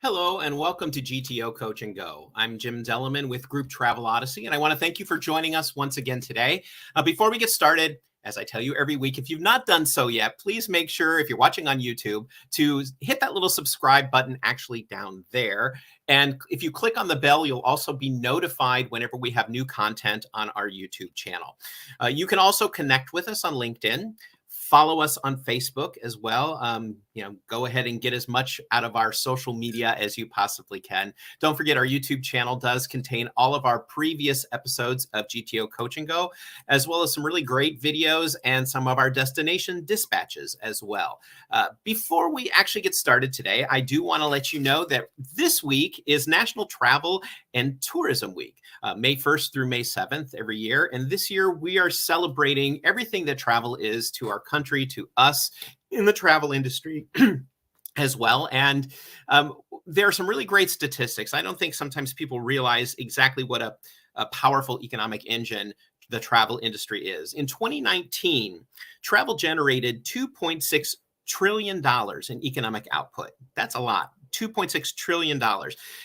Hello and welcome to GTO Coach and Go. I'm Jim Delleman with Group Travel Odyssey, and I want to thank you for joining us once again today. Before we get started, as I tell you every week, if you've not done so yet, please make sure, if you're watching on YouTube, to hit that little subscribe button actually down there. And if you click on the bell, you'll also be notified whenever we have new content on our YouTube channel. You can also connect with us on LinkedIn. Follow us on Facebook as well. Go ahead and get as much out of our social media as you possibly can. Don't forget, our YouTube channel does contain all of our previous episodes of GTO Coach and Go, as well as some really great videos and some of our destination dispatches as well. Before we actually get started today, I do want to let you know that this week is National Travel and Tourism Week, May 1st through May 7th every year. And this year we are celebrating everything that travel is to our country, to us in the travel industry as well. And there are some really great statistics. I don't think sometimes people realize exactly what a powerful economic engine the travel industry is. In 2019, travel generated $2.6 trillion in economic output. That's a lot. $2.6 trillion.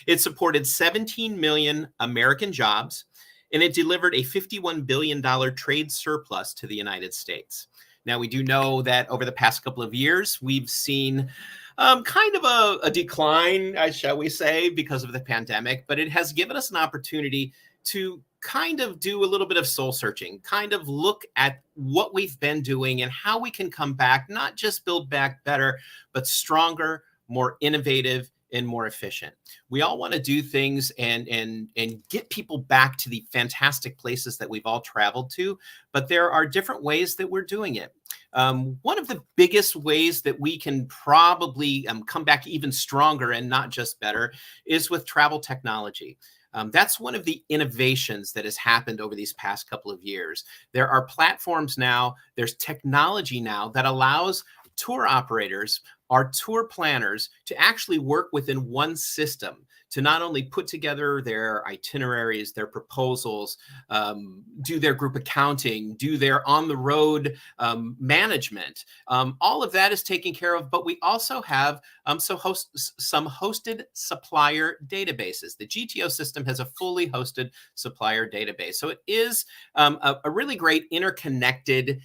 It supported 17 million American jobs, and it delivered a $51 billion trade surplus to the United States. Now, we do know that over the past couple of years, we've seen kind of a decline, shall we say, because of the pandemic, but it has given us an opportunity to kind of do a little bit of soul searching, kind of look at what we've been doing and how we can come back, not just build back better, but stronger, more innovative, and more efficient. We all want to do things and get people back to the fantastic places that we've all traveled to, but there are different ways that we're doing it. One of the biggest ways that we can probably come back even stronger and not just better is with travel technology. That's one of the innovations that has happened over these past couple of years. There are platforms now, there's technology now that allows tour operators, our tour planners, to actually work within one system to not only put together their itineraries, their proposals, do their group accounting, do their on-the-road management. All of that is taken care of, but we also have some hosted supplier databases. The GTO system has a fully hosted supplier database. So it is a really great interconnected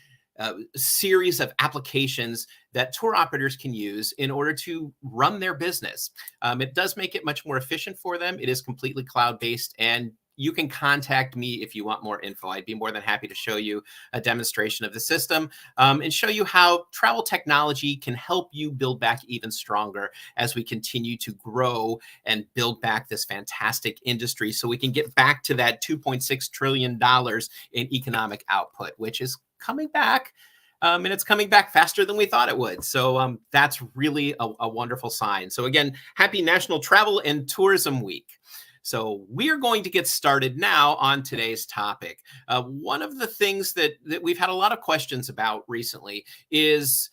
series of applications that tour operators can use in order to run their business. It does make it much more efficient for them. It is completely cloud-based, and you can contact me if you want more info. I'd be more than happy to show you a demonstration of the system and show you how travel technology can help you build back even stronger as we continue to grow and build back this fantastic industry so we can get back to that $2.6 trillion in economic output, which is coming back, and it's coming back faster than we thought it would. So that's really a wonderful sign. So again, happy National Travel and Tourism Week. So we are going to get started now on today's topic. One of the things that we've had a lot of questions about recently is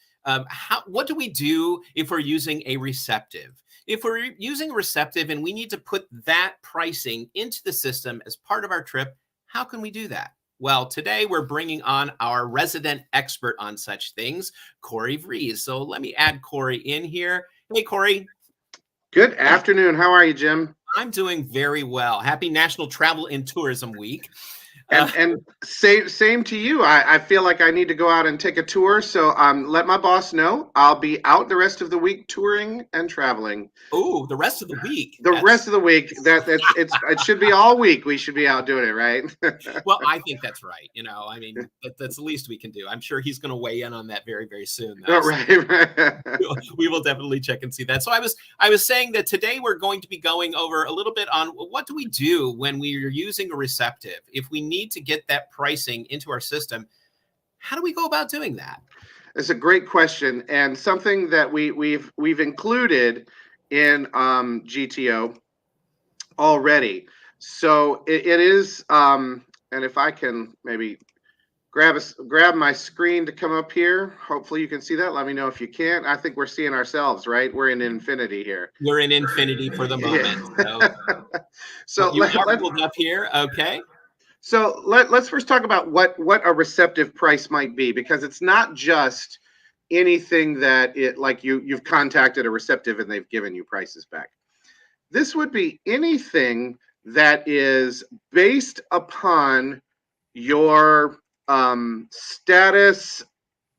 what do we do if we're using a Receptive? If we're using a Receptive and we need to put that pricing into the system as part of our trip, how can we do that? Well, today we're bringing on our resident expert on such things, Corey Vries. So let me add Corey in here. Hey, Corey. Good afternoon. How are you, Jim? I'm doing very well. Happy National Travel and Tourism Week. And same to you. I feel like I need to go out and take a tour. So let my boss know. I'll be out the rest of the week touring and traveling. Oh, the rest of the week. Rest of the week. It should be all week. We should be out doing it, right? Well, I think that's right. I mean, that's the least we can do. I'm sure he's going to weigh in on that very, very soon. Though, right. We will definitely check and see that. So I was saying that today we're going to be going over a little bit on what do we do when we are using a Receptive? If we need to get that pricing into our system, how do we go about doing that? It's a great question, and something that we've included in GTO already. So it is, and if I can maybe grab my screen to come up here. Hopefully you can see that. Let me know if you can't. I think we're seeing ourselves, right? We're in infinity here. We're in infinity for the moment. Yeah. So you are pulled up here. Okay. So let's first talk about what a receptive price might be, because it's not just anything that you've contacted a receptive and they've given you prices back. This would be anything that is based upon your status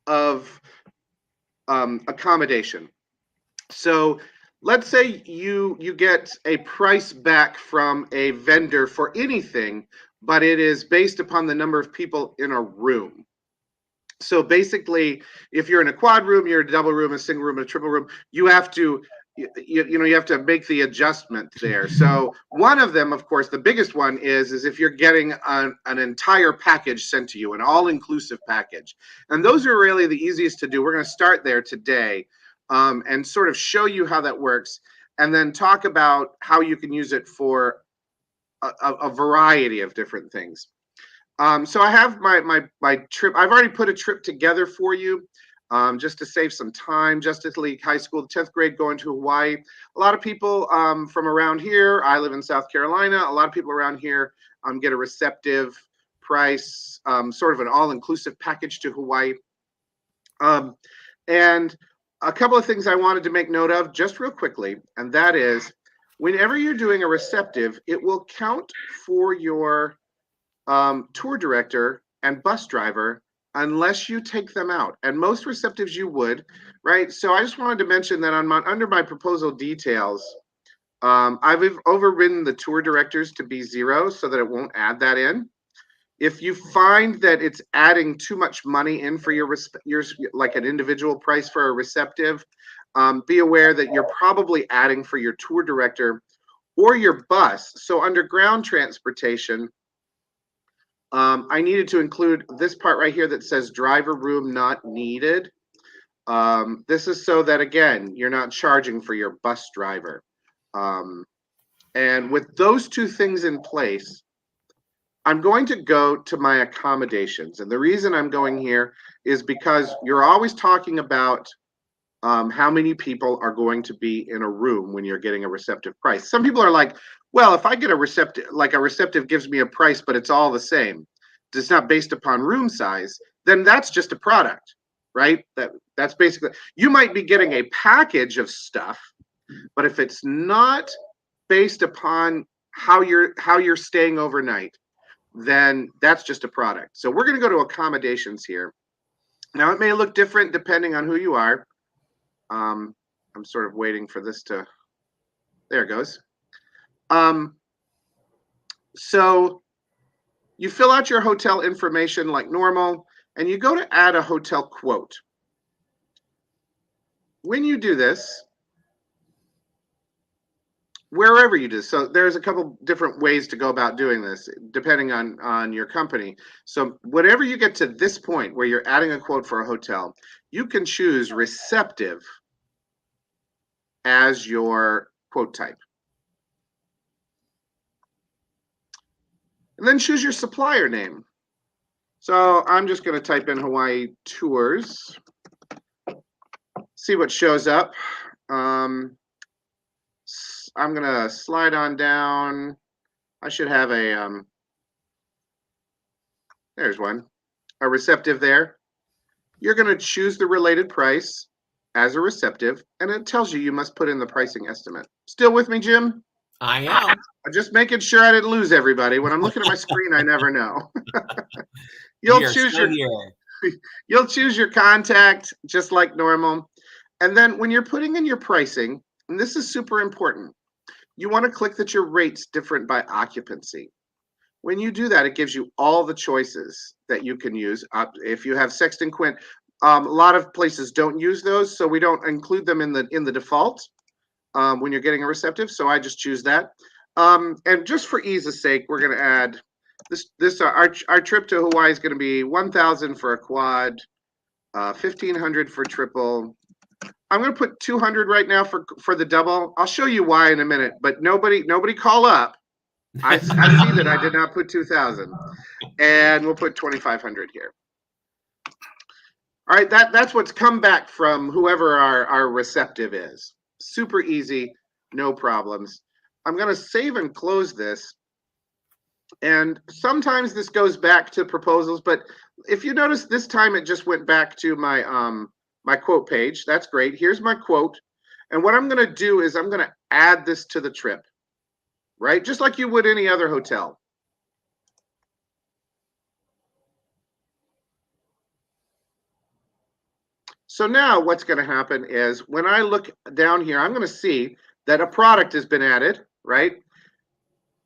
of accommodation. So let's say you get a price back from a vendor for anything, but it is based upon the number of people in a room. So basically, if you're in a quad room, you're in a double room, a single room, a triple room, you have to you have to make the adjustment there. So one of them, of course, the biggest one is if you're getting an entire package sent to you, an all-inclusive package. And those are really the easiest to do. We're going to start there today and sort of show you how that works, and then talk about how you can use it for a variety of different things. So I have my trip. I've already put a trip together for you, just to save some time. Justice League High School, 10th grade, going to Hawaii. A lot of people from around here. I live in South Carolina. A lot of people around here get a Receptive price, sort of an all-inclusive package to Hawaii. And a couple of things I wanted to make note of just real quickly, and that is, whenever you're doing a Receptive, it will count for your tour director and bus driver unless you take them out. And most Receptives you would, right? So I just wanted to mention that under my proposal details, I've overridden the tour directors to be 0 so that it won't add that in. If you find that it's adding too much money in for your like an individual price for a Receptive, be aware that you're probably adding for your tour director or your bus. So under ground transportation, I needed to include this part right here that says driver room not needed. This is so that, again, you're not charging for your bus driver. And with those two things in place, I'm going to go to my accommodations. And the reason I'm going here is because you're always talking about how many people are going to be in a room when you're getting a Receptive price. Some people are like, well, if I get a Receptive, like a Receptive gives me a price, but it's all the same, it's not based upon room size, then that's just a product, right? That's basically, you might be getting a package of stuff, but if it's not based upon how you're staying overnight, then that's just a product. So we're going to go to accommodations here. Now, it may look different depending on who you are. I'm sort of waiting for this to, there it goes. So you fill out your hotel information like normal, and you go to add a hotel quote. When you do this, wherever you do, so there's a couple different ways to go about doing this, depending on your company. So whenever you get to this point where you're adding a quote for a hotel, you can choose Receptive as your quote type. And then choose your supplier name. So I'm just going to type in Hawaii Tours, see what shows up. I'm going to slide on down. I should have a, there's one, a Receptive there. You're going to choose the related price as a Receptive, and it tells you must put in the pricing estimate. Still with me, Jim? I am. I'm just making sure I didn't lose everybody. When I'm looking at my screen, I never know. You'll choose your contact just like normal. And then when you're putting in your pricing, and this is super important, you want to click that your rate's different by occupancy. When you do that, it gives you all the choices that you can use. If you have Sext and Quint, a lot of places don't use those, so we don't include them in the default when you're getting a Receptive. So I just choose that. And just for ease of sake, we're going to add this. Our trip to Hawaii is going to be $1,000 for a quad, $1,500 for triple. I'm going to put $200 right now for the double. I'll show you why in a minute. But nobody call up. I see that I did not put 2,000, and we'll put 2,500 here. All right, that's what's come back from whoever our Receptive is. Super easy, no problems. I'm going to save and close this. And sometimes this goes back to proposals, but if you notice this time it just went back to my my quote page. That's great. Here's my quote. And what I'm going to do is I'm going to add this to the trip. right? Just like you would any other hotel. So now what's going to happen is when I look down here, I'm going to see that a product has been added, right?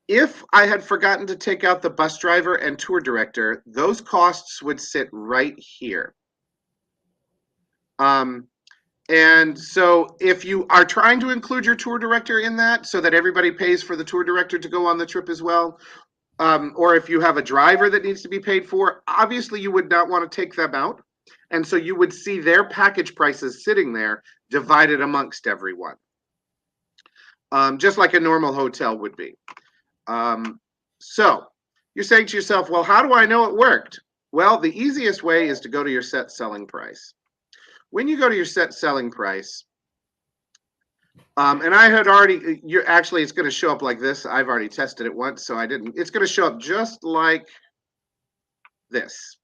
If I had forgotten to take out the bus driver and tour director, those costs would sit right here. And so if you are trying to include your tour director in that so that everybody pays for the tour director to go on the trip as well, or if you have a driver that needs to be paid for, obviously you would not want to take them out. And so you would see their package prices sitting there divided amongst everyone, just like a normal hotel would be. So you're saying to yourself, well, how do I know it worked? Well, the easiest way is to go to your set selling price. When you go to your set selling price, and I had already, you're actually, it's going to show up like this. I've already tested it once, so I didn't. It's going to show up just like this.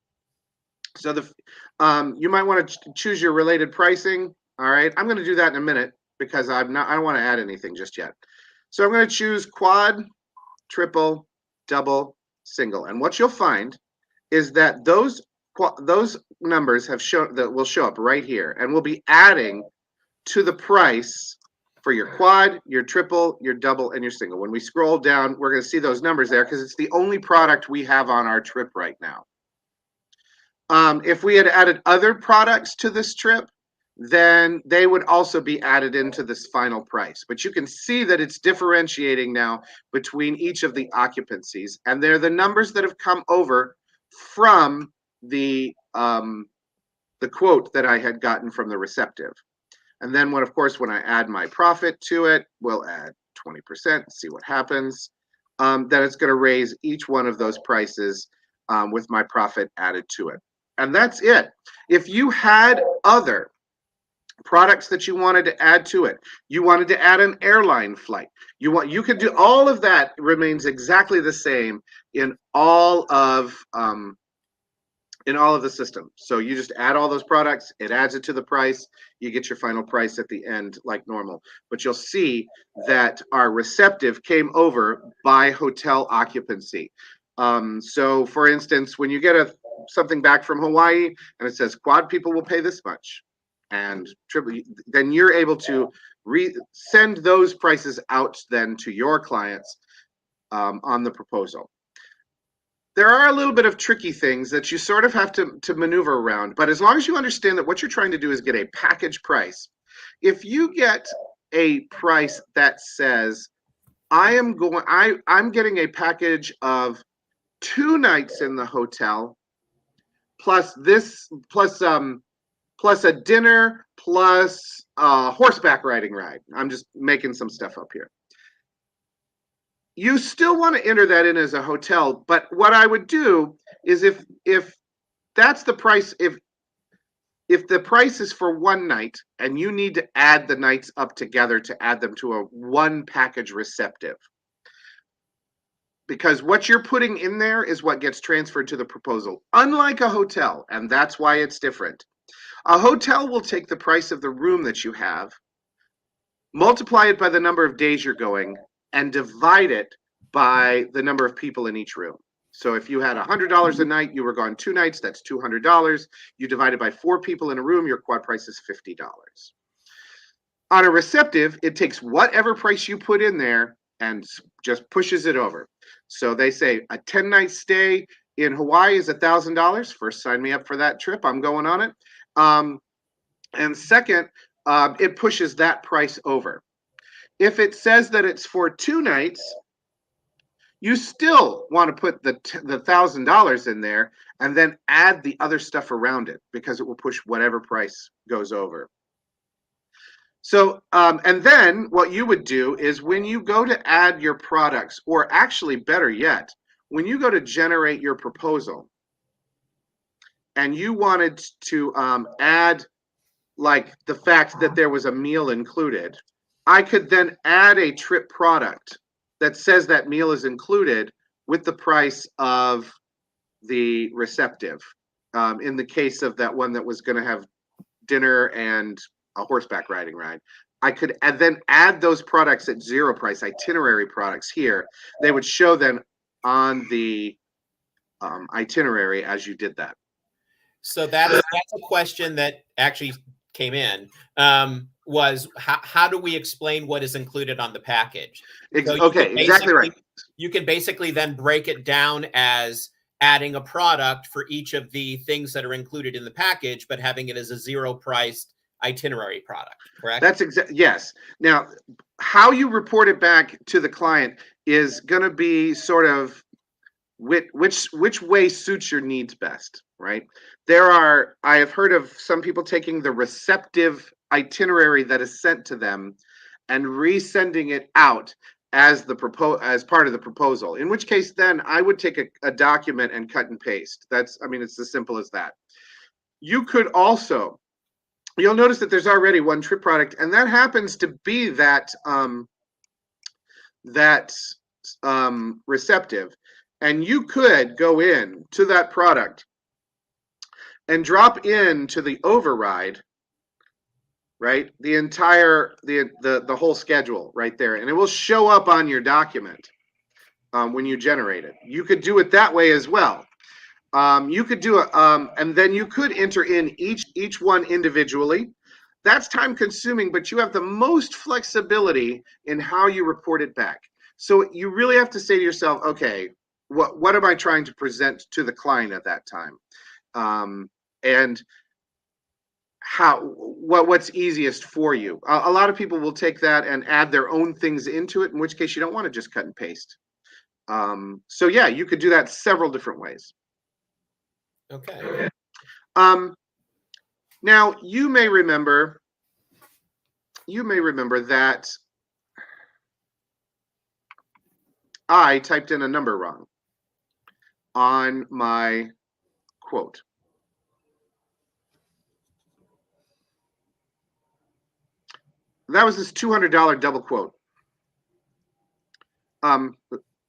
So you might want to choose your related pricing. All right, I'm going to do that in a minute because I don't want to add anything just yet. So I'm going to choose quad, triple, double, single, and what you'll find is that those numbers will show up right here, and we'll be adding to the price for your quad, your triple, your double, and your single. When we scroll down, we're going to see those numbers there because it's the only product we have on our trip right now. If we had added other products to this trip, then they would also be added into this final price. But you can see that it's differentiating now between each of the occupancies, and they're the numbers that have come over from the quote that I had gotten from the Receptive. And then when I add my profit to it, we'll add 20%, see what happens. Then it's going to raise each one of those prices with my profit added to it. And that's it. If you had other products that you wanted to add to it, you wanted to add an airline flight, you could do all of that. Remains exactly the same in all of the system. So you just add all those products, it adds it to the price, you get your final price at the end like normal. But you'll see that our Receptive came over by hotel occupancy. So for instance, when you get something back from Hawaii and it says quad people will pay this much, and triple, then you're able to send those prices out then to your clients on the proposal. There are a little bit of tricky things that you sort of have to maneuver around, but as long as you understand that what you're trying to do is get a package price, if you get a price that says I'm getting a package of 2 nights in the hotel plus a dinner plus a horseback riding ride. I'm just making some stuff up here. You still want to enter that in as a hotel, but what I would do is if that's the price, if the price is for 1 night and you need to add the nights up together to add them to a one package Receptive, because what you're putting in there is what gets transferred to the proposal, unlike a hotel, and that's why it's different. A hotel will take the price of the room that you have, multiply it by the number of days you're going, and divide it by the number of people in each room. So if you had $100 a night, you were gone 2 nights, that's $200. You divide it by 4 people in a room, your quad price is $50. On a Receptive, it takes whatever price you put in there and just pushes it over. So they say a 10-night stay in Hawaii is $1,000. First, sign me up for that trip. I'm going on it. And second, it pushes that price over. If it says that it's for 2 nights, you still want to put the $1,000 in there and then add the other stuff around it because it will push whatever price goes over. So, and then what you would do is when you go to add your products, or actually better yet, when you go to generate your proposal and you wanted to add like the fact that there was a meal included, I could then add a trip product that says that meal is included with the price of the Receptive. In the case of that one that was going to have dinner and a horseback riding ride, I could then add those products at zero price, itinerary products here. They would show then on the itinerary as you did that. So that's a question that actually came in. Was how do we explain what is included on the package? So Okay, exactly right. You can basically then break it down as adding a product for each of the things that are included in the package, but having it as a zero priced itinerary product, correct? That's yes. Now, how you report it back to the client is going to be sort of which way suits your needs best, right? I have heard of some people taking the receptive itinerary that is sent to them and resending it out as part of the proposal. In which case, then I would take a document and cut and paste. It's as simple as that. You could also, you'll notice that there's already one trip product, and that happens to be that receptive. And you could go in to that product and drop into the override, right? The entire the whole schedule right there, and it will show up on your document when you generate it. You could do it that way as well. You could do it, and then you could enter in each one individually. That's time consuming, but you have the most flexibility in how you report it back. So you really have to say to yourself, okay, what am I trying to present to the client at that time? And what's easiest for you. A lot of people will take that and add their own things into it, in which case you don't want to just cut and paste. So yeah, you could do that several different ways. Okay. Now you may remember that I typed in a number wrong on my quote. That was this $200 double quote. I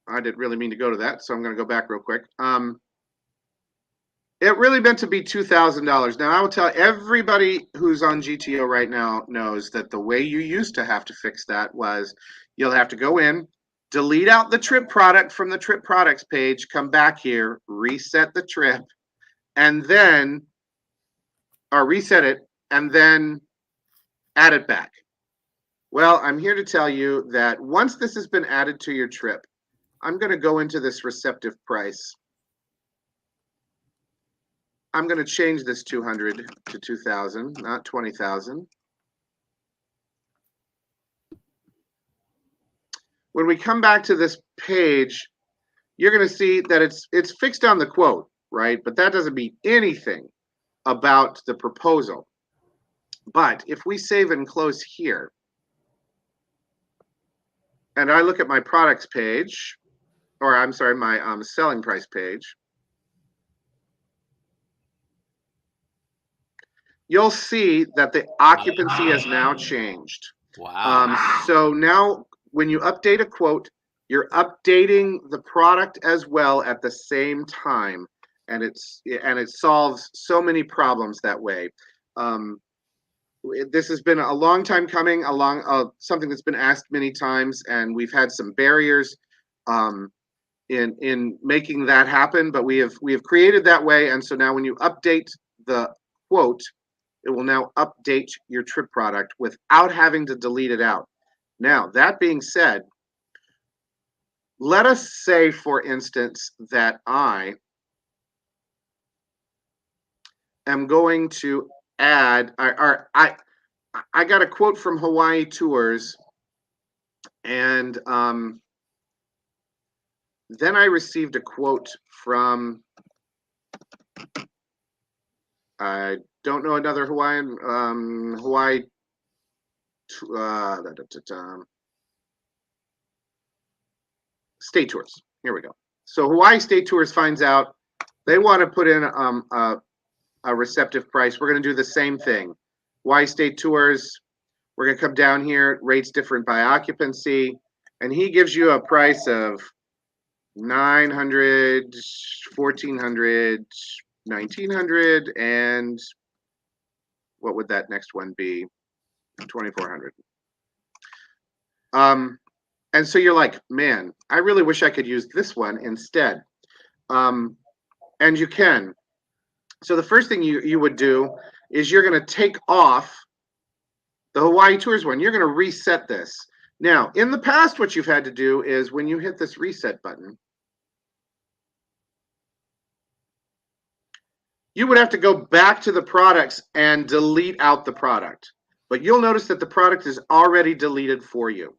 didn't really mean to go to that, so I'm going to go back real quick. It really meant to be $2,000. Now, I will tell everybody who's on GTO right now knows that the way you used to have to fix that was you'll have to go in, delete out the trip product from the trip products page, come back here, reset the trip, and then, or reset it, and then add it back. Well, I'm here to tell you that once this has been added to your trip, I'm going to go into this receptive price. I'm going to change this 200 to 2,000, not 20,000. When we come back to this page, you're going to see that it's fixed on the quote, right? But that doesn't mean anything about the proposal. But if we save and close here, and I look at my products page, or I'm sorry, my selling price page, you'll see that the occupancy has now changed. Wow. So now when you update a quote, you're updating the product as well at the same time, and it solves so many problems that way. This has been a long time coming, something that's been asked many times, and we've had some barriers in making that happen, but we have created that way, and so now when you update the quote, it will now update your trip product without having to delete it out. Now, that being said, let us say, for instance, that I am going to add, I got a quote from Hawaii Tours, and then I received a quote from, I don't know, another Hawaii State Tours. Here we go. So Hawaii State Tours finds out they want to put in a receptive price. We're going to do the same thing. Hawaii State Tours, we're going to come down here, rates different by occupancy, and he gives you a price of $900, $1,400, $1,900, and what would that next one be? $2,400. And so you're like, man, I really wish I could use this one instead. And you can. So the first thing you would do is you're going to take off the Hawaii Tours one. You're going to reset this. Now, in the past, what you've had to do is when you hit this reset button, you would have to go back to the products and delete out the product. But you'll notice that the product is already deleted for you,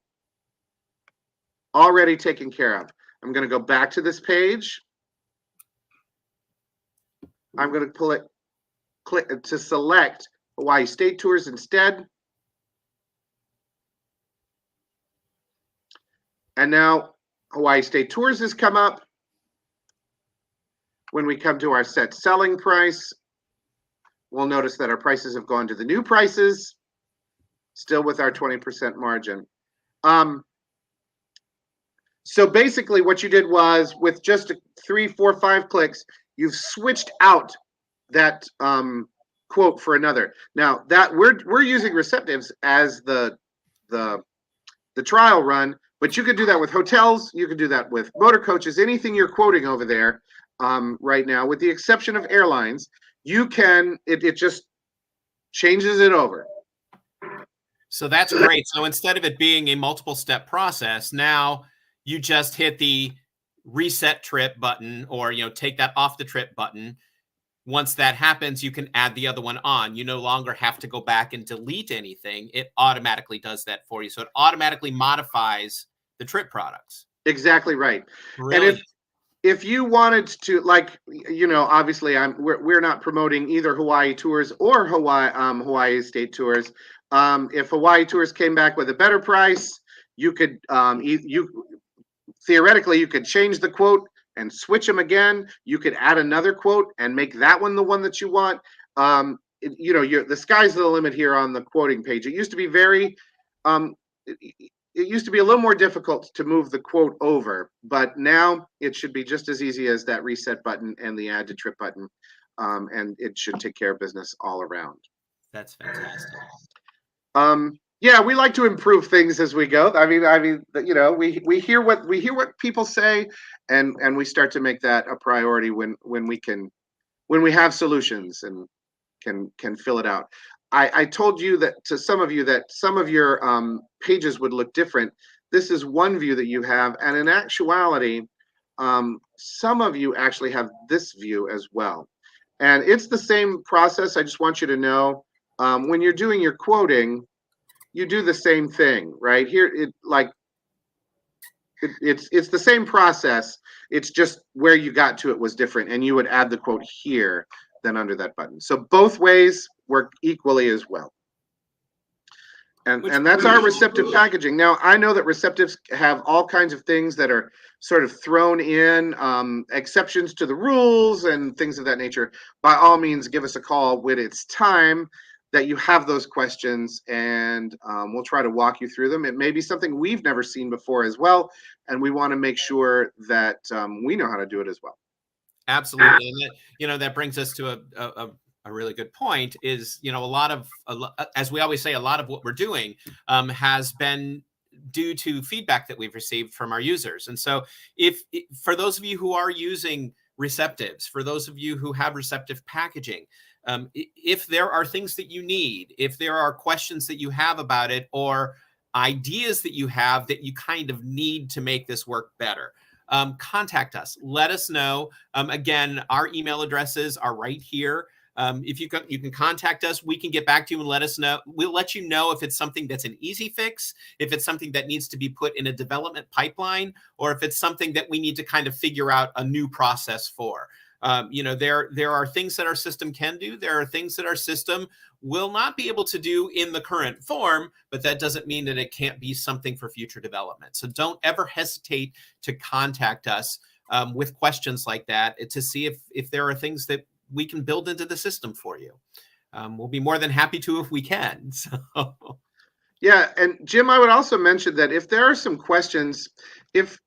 already taken care of. I'm going to go back to this page. I'm going to click to select Hawaii State Tours instead. And now Hawaii State Tours has come up. When we come to our set selling price, we'll notice that our prices have gone to the new prices, still with our 20% margin. So basically what you did was with just 3, 4, 5 clicks, you've switched out that quote for another. Now that we're using Receptives as the trial run, but you could do that with hotels, you could do that with motor coaches, anything you're quoting over there right now, with the exception of airlines, you can, it just changes it over. So that's great. So instead of it being a multiple step process, now you just hit the reset trip button, or, take that off the trip button. Once that happens, you can add the other one on. You no longer have to go back and delete anything. It automatically does that for you. So it automatically modifies the trip products. Exactly right. Really? And if you wanted to, like, obviously we're not promoting either Hawaii Tours or Hawaii State Tours. If Hawaii Tours came back with a better price, you could theoretically you could change the quote and switch them again. You could add another quote and make that one the one that you want. The sky's the limit here on the quoting page. It used to be it used to be a little more difficult to move the quote over, but now it should be just as easy as that reset button and the add to trip button, and it should take care of business all around. That's fantastic. Yeah, we like to improve things as we go. I mean, we hear what people say, and we start to make that a priority when we have solutions and can fill it out. I told you that to some of you that some of your pages would look different. This is one view that you have, and in actuality, some of you actually have this view as well. And it's the same process. I just want you to know, when you're doing your quoting, you do the same thing, right? Here, it's the same process. It's just where you got to it was different, and you would add the quote here than under that button. So both ways work equally as well. And that's our receptive packaging. Now, I know that receptives have all kinds of things that are sort of thrown in, exceptions to the rules and things of that nature. By all means, give us a call when it's time that you have those questions, and we'll try to walk you through them. It may be something we've never seen before as well, and we want to make sure that we know how to do it as well. Absolutely. And that brings us to a really good point is, as we always say, a lot of what we're doing has been due to feedback that we've received from our users. And so for those of you who are using Receptives, for those of you who have receptive packaging, if there are things that you need, if there are questions that you have about it, or ideas that you have that you kind of need to make this work better, contact us. Let us know. Again, our email addresses are right here. If you can contact us, we can get back to you and let us know. We'll let you know if it's something that's an easy fix, if it's something that needs to be put in a development pipeline, or if it's something that we need to kind of figure out a new process for. There are things that our system can do. There are things that our system will not be able to do in the current form, but that doesn't mean that it can't be something for future development. So don't ever hesitate to contact us with questions like that to see if there are things that we can build into the system for you. We'll be more than happy to if we can. So. Yeah, and Jim, I would also mention that if there are some questions, if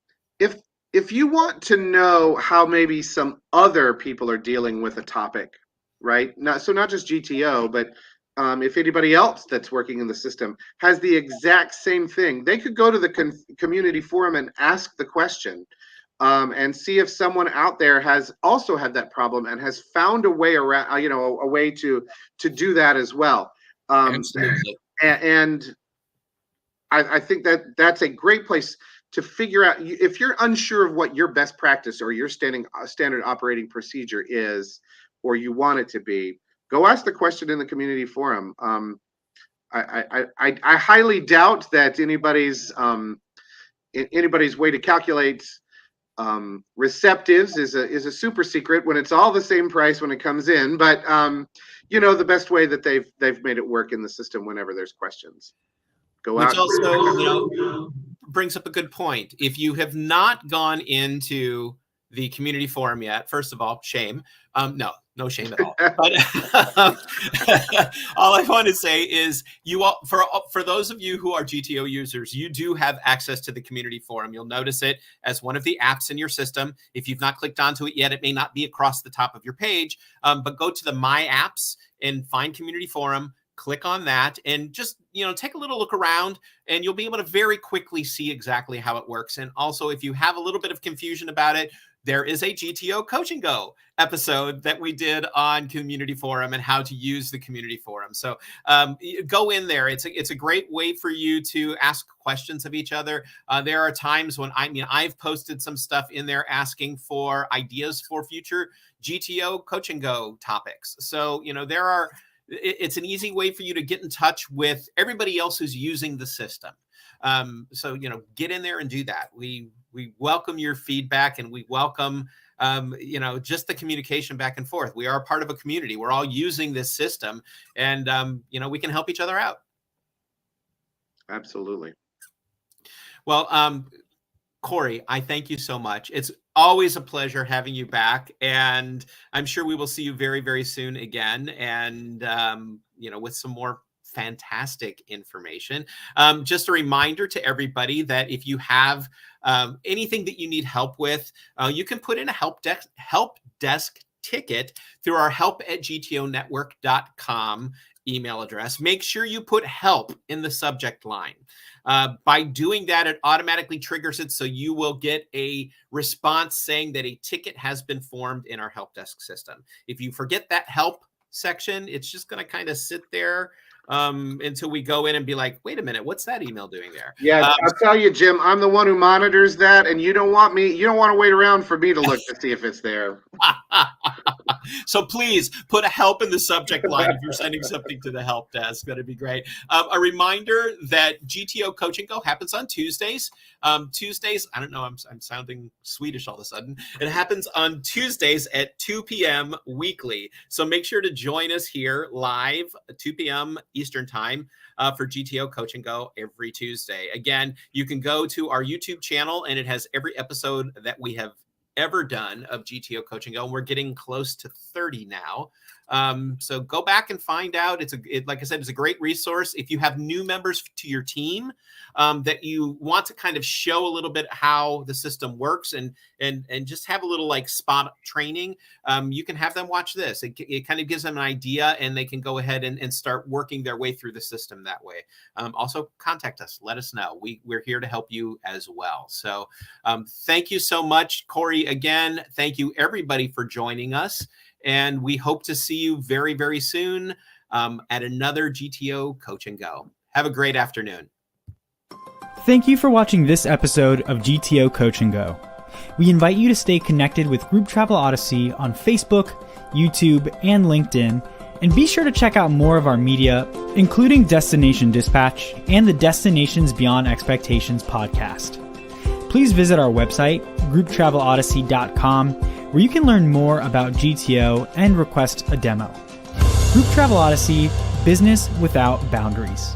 you want to know how maybe some other people are dealing with a topic, right? Not just GTO, but if anybody else that's working in the system has the exact same thing, they could go to the community forum and ask the question, and see if someone out there has also had that problem and has found a way around, a way to do that as well. Absolutely. And I think that's a great place to figure out if you're unsure of what your best practice or your standard operating procedure is, or you want it to be. Go ask the question in the community forum. I highly doubt that anybody's way to calculate receptives is a super secret when it's all the same price when it comes in. But the best way that they've made it work in the system whenever there's questions. Go Which out. also, brings up a good point. If you have not gone into the community forum yet, first of all, shame. No shame at all. But all I want to say is, for those of you who are GTO users, you do have access to the community forum. You'll notice it as one of the apps in your system. If you've not clicked onto it yet, it may not be across the top of your page, but go to the My Apps and find community forum. Click on that and just, take a little look around, and you'll be able to very quickly see exactly how it works. And also, if you have a little bit of confusion about it, there is a GTO Coach and Go episode that we did on community forum and how to use the community forum. So go in there. It's a great way for you to ask questions of each other. There are times when I've posted some stuff in there asking for ideas for future GTO Coach and Go topics. So, it's an easy way for you to get in touch with everybody else who's using the system. So, get in there and do that. We welcome your feedback, and we welcome, just the communication back and forth. We are part of a community. We're all using this system, and, we can help each other out. Absolutely. Well, Corey, I thank you so much. It's always a pleasure having you back, and I'm sure we will see you very, very soon again, and, with some more fantastic information. Just a reminder to everybody that if you have anything that you need help with, you can put in a help desk ticket through our help@gtonetwork.com email address. Make sure you put help in the subject line. By doing that, it automatically triggers it, so you will get a response saying that a ticket has been formed in our help desk system. If you forget that help section, it's just going to kind of sit there until we go in and be like, wait a minute, what's that email doing there? Yeah, I'll tell you, Jim, I'm the one who monitors that, and you don't want to wait around for me to look to see if it's there. So please put a help in the subject line if you're sending something to the help desk. That'd be great. A reminder that GTO Coach and Go happens on Tuesdays. Tuesdays, I don't know, I'm sounding Swedish all of a sudden. It happens on Tuesdays at 2 p.m. weekly. So make sure to join us here live at 2 p.m. Eastern time for GTO Coach and Go every Tuesday. Again, you can go to our YouTube channel, and it has every episode that we have ever done of GTO Coach and Go. We're getting close to 30 now. So go back and find out. Like I said, it's a great resource. If you have new members to your team that you want to kind of show a little bit how the system works and just have a little like spot training, you can have them watch this. It kind of gives them an idea, and they can go ahead and start working their way through the system that way. Also contact us. Let us know. We're here to help you as well. So thank you so much, Corey. Again, thank you everybody for joining us. And we hope to see you very, very soon at another GTO Coach and Go. Have a great afternoon. Thank you for watching this episode of GTO Coach and Go. We invite you to stay connected with Group Travel Odyssey on Facebook, YouTube, and LinkedIn, and be sure to check out more of our media, including Destination Dispatch and the Destinations Beyond Expectations podcast. Please visit our website, grouptravelodyssey.com, where you can learn more about GTO and request a demo. Group Travel Odyssey, business without boundaries.